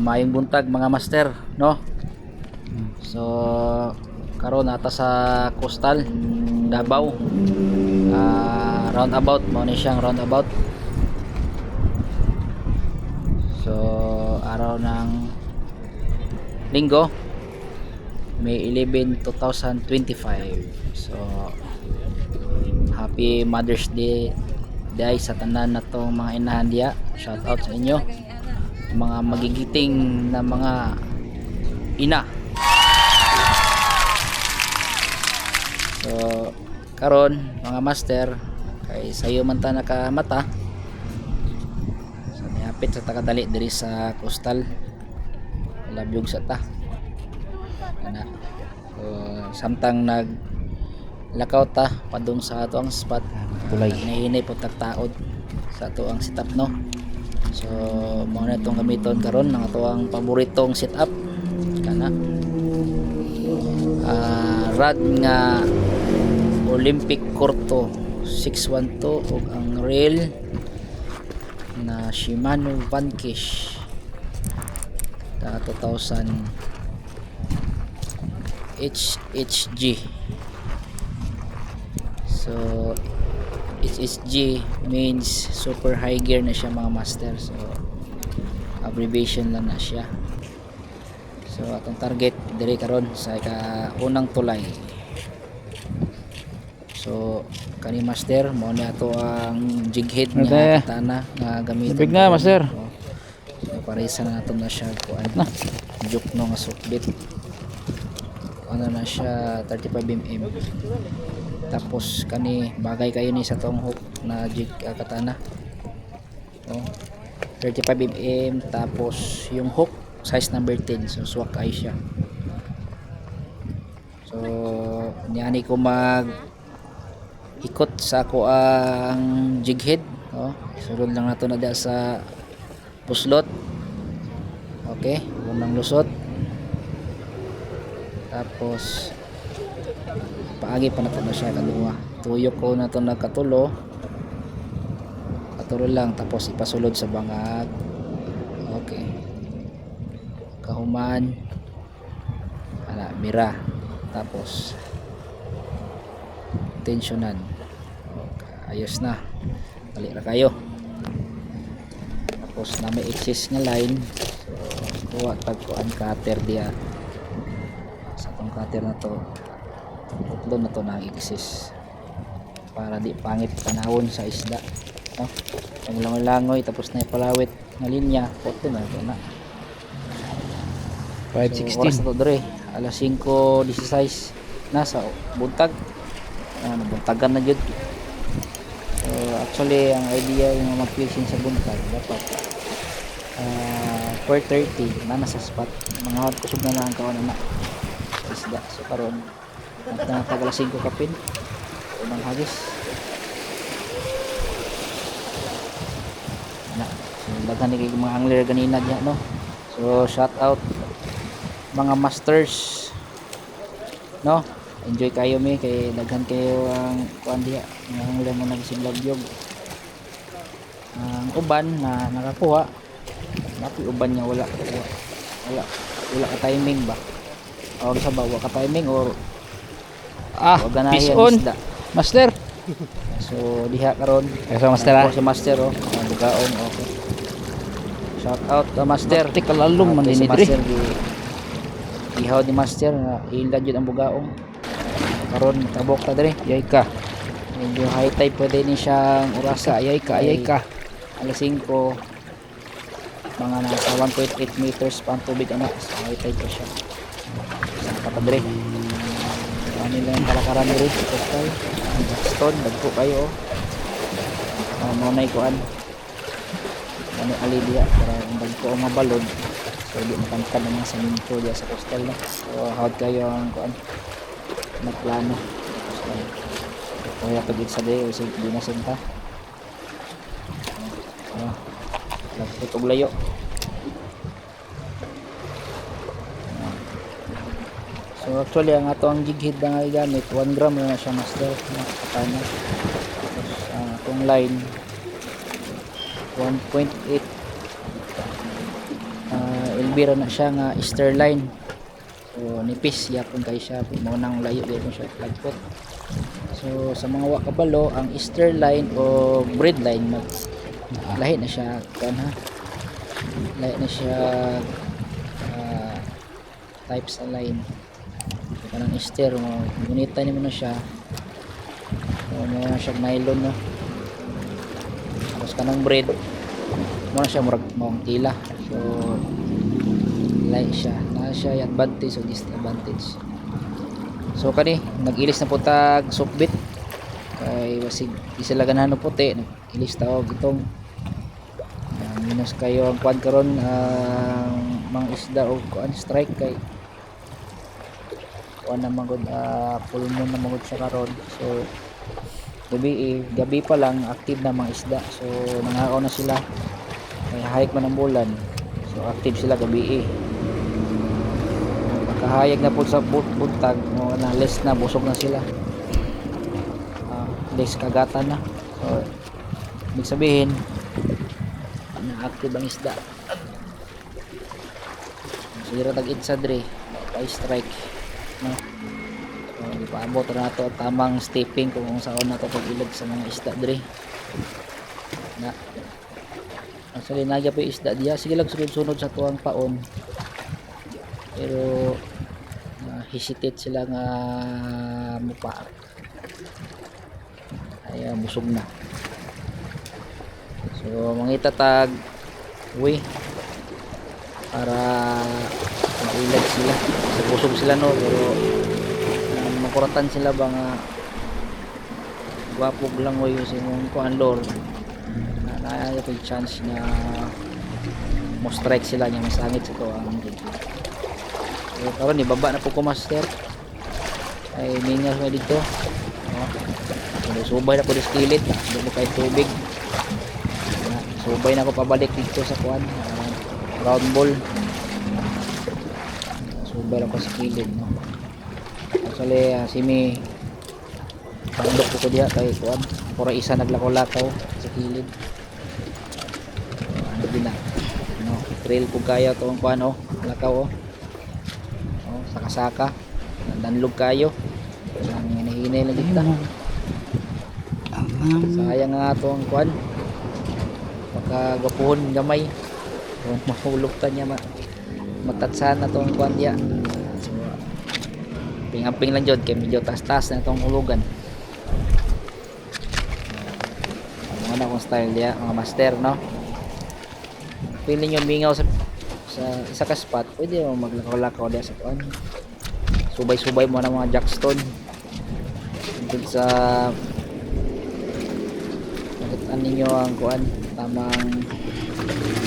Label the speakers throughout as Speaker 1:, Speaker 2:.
Speaker 1: Maayong buntag mga master, no? So karon ata sa Coastal Davao. Roundabout mo ni siyang roundabout. So araw ng Linggo, May 11, 2025. So happy Mother's Day sa tanan na tong mga inahan diya. Shout out sa inyo mga magigiting na mga ina. So karon mga master, kay sayo man ta nakamata, so niapit sa takadali diri sa Coastal, labyog sa ta ana. So samtang nag lakaw ta padung sa ato ang spot, tulay nahinay po tagtaod sa ato ang setup, no? So mao na itong gamiton karon ng ato ang paboritong setup kana rad nga Olympic Corto 612 ug ang reel na Shimano Vanquish 2000 HHG. So HHG means super high gear na siya mga master, so abbreviation lang na siya. So atong target diri karon sa unang tulay. So kani master mo ni ato ang jig head nga katana nga gamiton.
Speaker 2: Big nga master.
Speaker 1: So parisa na nato na siya kuan. Joke no nga sukbit. Ano na siya 35mm. Tapos kani bagay kayo ni sa tong hook na jig katana. Oh. 35mm, tapos yung hook size number 10, so swak ay siya. So niyani ko mag ikot sa ako ang jig head, oh. Sulod lang nato na da sa puslot. Okay, unang lusot. Tapos paagi pa nato na siya kaduha. Tuyok ko na to nagkatulo. Katulo lang, tapos ipasulod sa bangag. Okay. Kahuman. Ana, mira. Tapos tensyonan. Okay, ayos na. Dali ra kayo. Tapos na may excess nga line. So kuha tagkuan cutter diya. Sa tong cutter na to, tutlo na to na excess para di pangit panahon sa isda, no? Pag langoy tapos na ipalawit nga linya, puto na ito na.
Speaker 2: 516.
Speaker 1: So, oras na to dre, alas 5:16 na sa buntag. Buntagan na jud. So actually ang idea yung mag-fishing sa buntag dapat 4:30 na nasa spot, mga kusog na lang kaon na isda. So karon nagtatagal 5 kapin unang hagis na. So daghan ni mga angler ganina diya, no? So shout out mga masters, no? Enjoy kayo mi kay daghan kayo ang kuan diha mga angler mo nagsiglabyog. Ang uban na nakakuha, napi uban niya wala ka timing ba, o sa bawa ka timing or
Speaker 2: fish on
Speaker 1: isda.
Speaker 2: master.
Speaker 1: So diha karon
Speaker 2: Kaya master
Speaker 1: si master, oh, ang bugaong. Okay, shout out to master.
Speaker 2: Tikalalong man
Speaker 1: Si
Speaker 2: din
Speaker 1: master
Speaker 2: diri.
Speaker 1: ihaw ni master na ilad yun ang bugaong. Karon tabok ta diri,
Speaker 2: Yay ka.
Speaker 1: medyo high tide, pwede ni siyang urasa.
Speaker 2: Ayay ka.
Speaker 1: Alas 5 mga nasa 1.8 meters pa ang tubig, anak. So high tide pa siya. Sa katadre ano nila yung kalakaran diri sa Coastal stone, dagko kayo, oh. Maunay kuan ano alidia para ang dagko ang mga balon, so di makantad ng mga saminto diya sa Coastal, no? So hawad kayo ang kuan nagplano kaya pag sa day o di na sinta, lagpit og layo. So actually ang ato ang jig head na gamit 1 gram na siya master na katana. Tapos atong line 1.8 nagbira na siya nga Easterline. So nipis yapon kay siya mo nang layo gyud siya lagpot. So sa mga wa kabalo ang Easterline o breadline lahi na siya kan ha. Lahi na siya type sa line. So, kanang Easter mo gunita nimo na siya. So mo na siya nylon no. Tapos kanang bread mo na siya murag maong tila. So lahi siya na siya advantage o disadvantage. So kani nag-ilis na po tag sukbit kay wasig di sila ganahan puti nag-ilis taog itong minus kayo ang kuan karon ang mga isda o kuan strike kay kuan na magod full moon na magod siya karon. So gabi pa lang active na mga isda, so nangaon na sila kay hike man ang bulan, so active sila gabi kahayag na po sa buntag mo na less na busog na sila, less kagatan na. So ibig sabihin na active ang isda. So dira tag itsa dre pa strike no. So ipaabot na nato ang tamang stepping kung saan nato pag-ilag sa mga isda dre na actually nagya pa isda diya, sige lang sunod-sunod sa tuwang paon pero hesitate sila nga mupa ay busog na. So mangita tag uwi para mailag sila, so busog sila no, pero makuratan sila ba nga gwapog lang uwi kasi mong kuhan lor na yung chance na mo strike sila niya masangit sa tuwang. So karon ibaba na po ko master ay mingas na dito no? Subay na ko di skillet hindi mo kay tubig subay na ko pabalik dito sa kuan round ball subay na ko sa kilid no. Actually simi pandok ko diha kay kuan pura isa naglakaw-lakaw sa kilid. Ano din na no trail ko kaya to ang kuan lakaw saka-saka danlog kayo ang hinahinay lang dito sayang nga ito ang kuan pagkagapuhon gamay kung mahulog ta niya matatsan na itong kuan diya. So ping-amping lang dyan kaya medyo tas-tas na itong hulugan. Ano akong style diya mga master no. Pili nyo mingaw sa isa ka spot pwede mo maglakaw-lakaw diya sa kuan subay-subay mo ng mga jackstone dun sa nakitaan ninyo ang kuan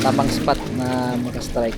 Speaker 1: tamang spot na makastrike.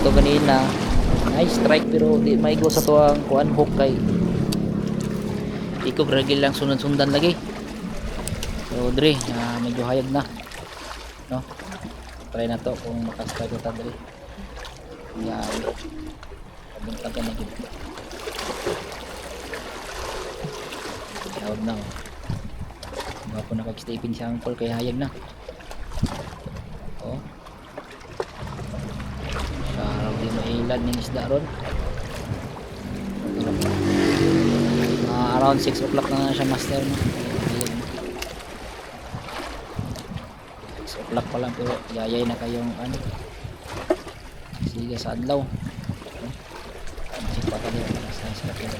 Speaker 1: Ito kanina ay strike pero di maigo sa tuwang kuan hook kay iko ragil lang sunod-sundan lagi. So dre medyo hayag na no, try na to kung makastrike ko ta dre yan kabintagan na gito tawag na mga po nakag-stepin siyang pol kay hayag na sarap din mailan ng isda ron around 6 o'clock na siya master no? Plak pa lang pero yayay na kayong ano sige sa adlaw pa ka dito sa sakit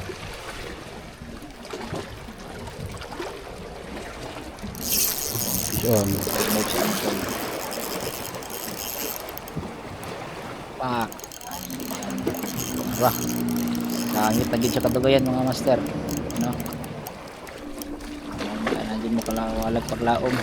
Speaker 1: pak wah langit na gid sa kadugayan mga master no na gid mo kala walag paglaom.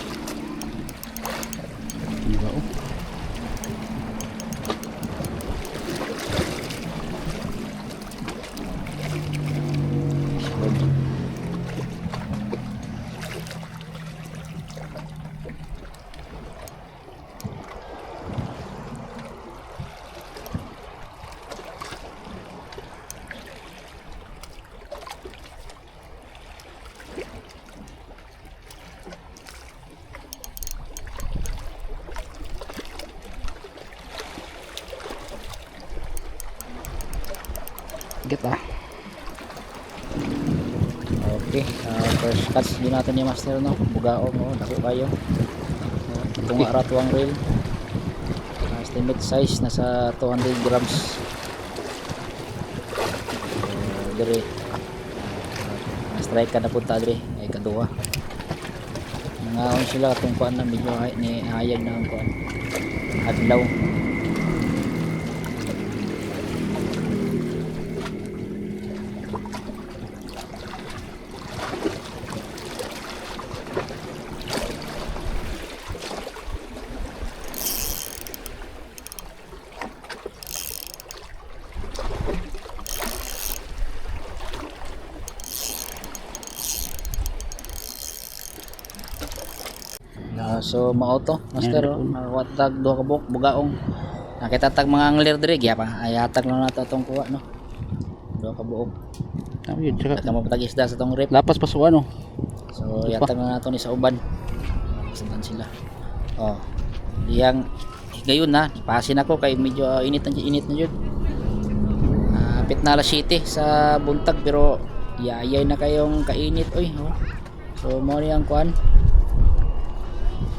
Speaker 2: kita.
Speaker 1: Okay, first catch din natin ni master no. Bugaong no, dako kayo. Tunga ra tuwang reel. Estimate size nasa 200 grams. Dire. Strike ka na punta dire ay kaduha. Nangaon sila atong kuan na medyo ni hayag na ang kuan. Adlaw. So mao to master watag duha ka buok bugaong nakita tag mga angler dire gyapa ayatag lang nato atong kuha no duha ka buok
Speaker 2: Tama yun. Tsaka
Speaker 1: at mo patag isda sa tong rip
Speaker 2: lapas pa sa ano.
Speaker 1: so yatag lang nato ni sa uban santan sila oh diyang gayon na pasin ako kay medyo init na jud apit na alas 7 sa buntag pero yayay na kayong kainit oy oh. So mo ni ang kuan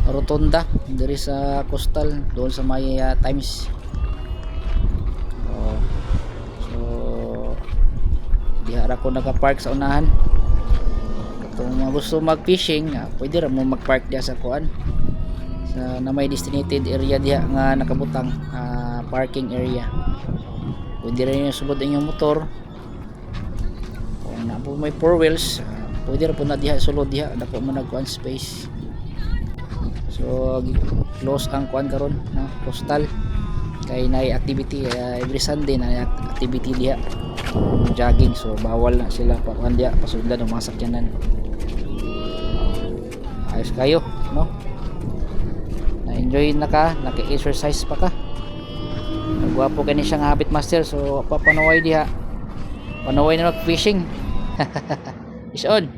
Speaker 1: rotonda diri sa coastal doon sa may Times. So diha ra ko naka-park sa unahan. Kung mga gusto mag-fishing, pwede ra mo mag-park diha sa kuan sa na may designated area diha nga nakabutang parking area. Pwede rin yung sulod inyong motor. Kung na po may 4 wheels, pwede ra po na diha sulod diha dako mo nag-kuan space. So close ang kuan karon no coastal kay nay activity every Sunday na activity diha jogging so bawal na sila pa kuan diha pasudlan ng mga sakyanan. Ayos kayo no na enjoy na ka naka-exercise pa ka nagwapo kani siya nga habit master so papanaway diha panaway na mag fishing is on.